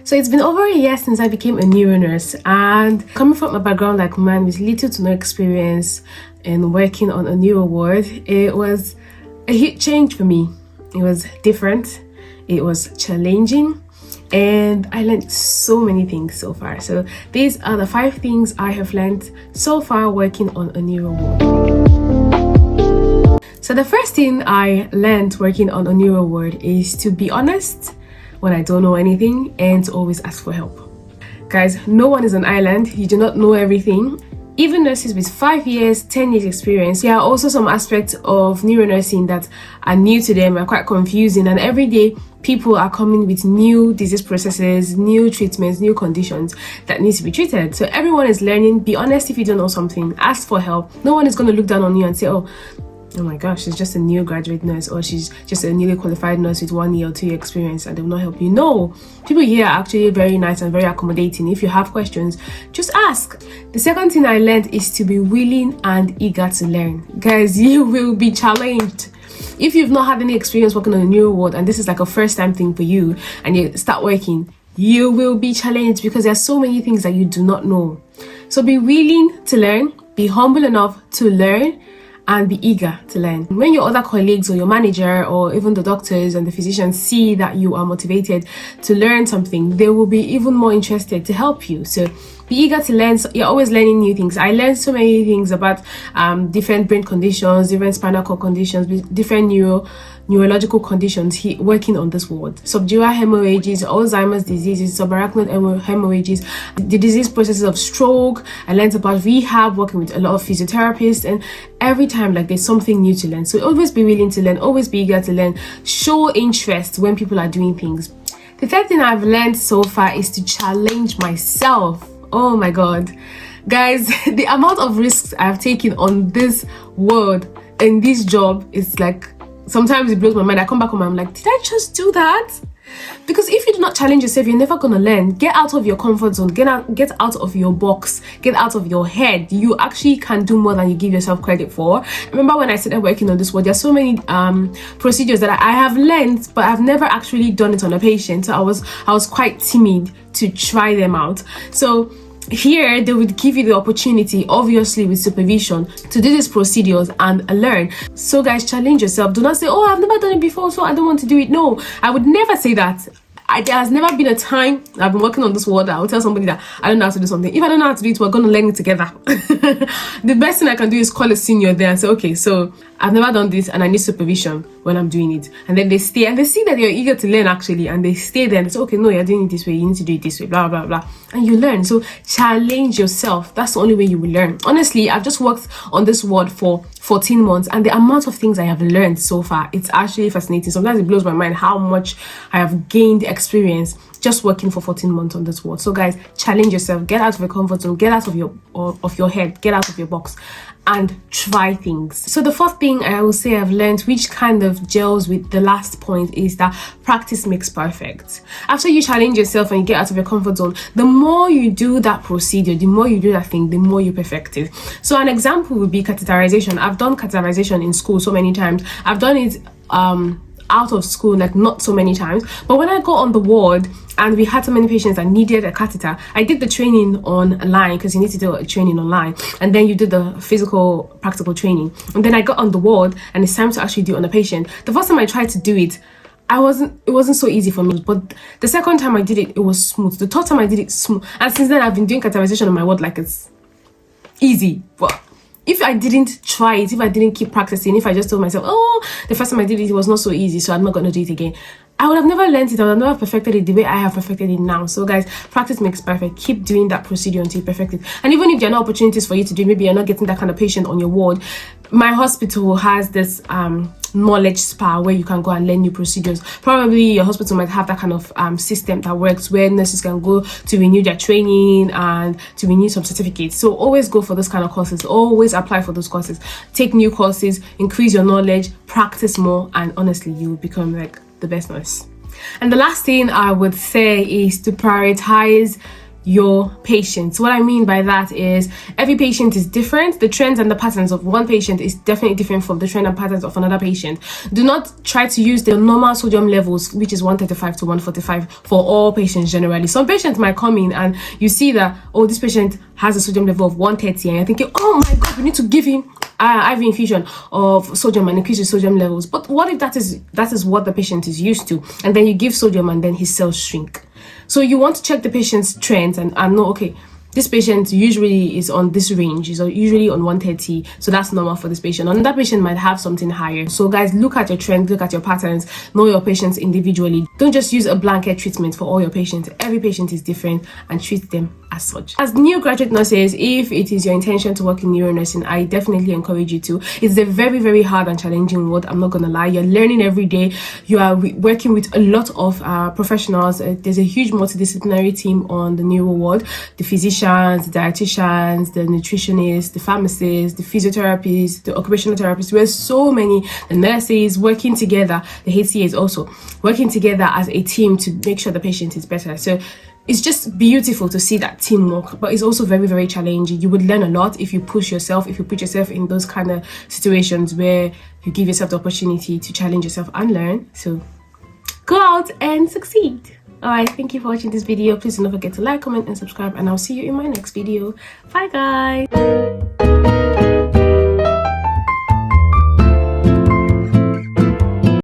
So it's been over a year since I became a neuro nurse, and coming from a background like mine with little to no experience in working on a neuro ward, it was a huge change for me. It was different, it was challenging, and I learned so many things so far. So these are the 5 things I have learned so far working on a neuro ward. So the first thing I learned working on a neuro ward is to be honest when I don't know anything and to always ask for help. Guys, no one is an island. You do not know everything. Even nurses with 5 years, 10 years experience, there are also some aspects of neuro nursing that are new to them, are quite confusing, and every day people are coming with new disease processes, new treatments, new conditions that need to be treated. So everyone is learning. Be honest if you don't know something. Ask for help. No one is going to look down on you and say, oh my gosh, she's just a new graduate nurse, or she's just a newly qualified nurse with 1 year or 2 year experience, and they will not help you. No, people here are actually very nice and very accommodating. If you have questions, just ask. The second thing I learned is to be willing and eager to learn. Guys, you will be challenged. If you've not had any experience working on a neuro ward and this is like a first time thing for you and you start working, you will be challenged because there are so many things that you do not know. So be willing to learn, be humble enough to learn, and be eager to learn. When your other colleagues or your manager or even the doctors and the physicians see that you are motivated to learn something, they will be even more interested to help you. So be eager to learn. So you're always learning new things. I learned so many things about different brain conditions, different spinal cord conditions, different neurological conditions working on this ward. Subdural hemorrhages, Alzheimer's diseases, subarachnoid hemorrhages, the disease processes of stroke. I learned about rehab, working with a lot of physiotherapists, and every time like there's something new to learn. So always be willing to learn, always be eager to learn, show interest when people are doing things. The third thing I've learned so far is to challenge myself. Oh my god, guys, the amount of risks I've taken on this world in this job is like, sometimes it blows my mind. I come back home and I'm like, did I just do that? Because if you do not challenge yourself, you're never gonna learn. Get out of your comfort zone, get out of your box, get out of your head. You actually can do more than you give yourself credit for. Remember when I started working on this word, there's so many procedures that I have learned, but I've never actually done it on a patient. So I was quite timid to try them out. So here they would give you the opportunity, obviously with supervision, to do these procedures and learn. So guys, challenge yourself. Do not say, oh, I've never done it before, so I don't want to do it. No, I would never say that. There has never been a time I've been working on this word that I will tell somebody that I don't know how to do something. If I don't know how to do it, we're going to learn it together. The best thing I can do is call a senior there and say, okay, so I've never done this and I need supervision when I'm doing it. And then they stay and they see that you're eager to learn actually, and they stay there and they say, okay, no, you're doing it this way, you need to do it this way, blah, blah, blah. And you learn. So challenge yourself. That's the only way you will learn. Honestly, I've just worked on this word for 14 months and the amount of things I have learned so far, it's actually fascinating. Sometimes it blows my mind how much I have gained experience just working for 14 months on this word. So guys, challenge yourself, get out of your comfort zone, get out of your head, get out of your box and try things. So the fourth thing I will say I've learned, which kind of gels with the last point, is that practice makes perfect. After you challenge yourself and you get out of your comfort zone, the more you do that procedure, the more you do that thing, the more you perfect it. So an example would be catheterization. I've done catheterization in school so many times. I've done it out of school, like not so many times, but when I got on the ward and we had so many patients that needed a catheter, I did the training online, because you need to do a training online, and then you did the physical practical training, and then I got on the ward and it's time to actually do it on a patient. The first time I tried to do it, it wasn't so easy for me, but the second time I did it, it was smooth. The third time I did it smooth, and since then I've been doing catheterization on my ward like it's easy. But if I didn't try it, if I didn't keep practicing, if I just told myself, oh, the first time I did it, it was not so easy, so I'm not going to do it again, I would have never learned it. I would have never perfected it the way I have perfected it now. So guys, practice makes perfect. Keep doing that procedure until you perfect it. And even if there are no opportunities for you to do, maybe you're not getting that kind of patient on your ward, my hospital has this knowledge spa where you can go and learn new procedures. Probably your hospital might have that kind of system that works where nurses can go to renew their training and to renew some certificates. So always go for those kind of courses. Always apply for those courses. Take new courses, increase your knowledge, practice more, and honestly, you will become like the best nurse. And the last thing I would say is to prioritize your patients. What I mean by that is every patient is different. The trends and the patterns of one patient is definitely different from the trend and patterns of another patient. Do not try to use the normal sodium levels, which is 135 to 145 for all patients generally. Some patients might come in and you see that, oh, this patient has a sodium level of 130 and you're thinking, oh my god, we need to give him IV infusion of sodium and increase his sodium levels. But what if that is what the patient is used to, and then you give sodium and then his cells shrink? So you want to check the patient's trends and know, okay, this patient usually is on this range, is usually on 130, so that's normal for this patient. Another patient might have something higher. So guys, look at your trends, look at your patterns, know your patients individually. Don't just use a blanket treatment for all your patients. Every patient is different, and treat them as such. As new graduate nurses, if it is your intention to work in neuro nursing, I definitely encourage you to. It's a very, very hard and challenging world, I'm not gonna lie. You're learning every day. You are working with a lot of professionals. There's a huge multidisciplinary team on the neuro ward. The physicians, the dietitians, the nutritionists, the pharmacists, the physiotherapists, the occupational therapists. We're so many, the nurses working together, the HCAs also working together as a team to make sure the patient is better. So it's just beautiful to see that teamwork, but it's also very, very challenging. You would learn a lot if you push yourself, if you put yourself in those kind of situations where you give yourself the opportunity to challenge yourself and learn. So go out and succeed. Alright, thank you for watching this video. Please don't forget to like, comment and subscribe, and I'll see you in my next video. Bye guys.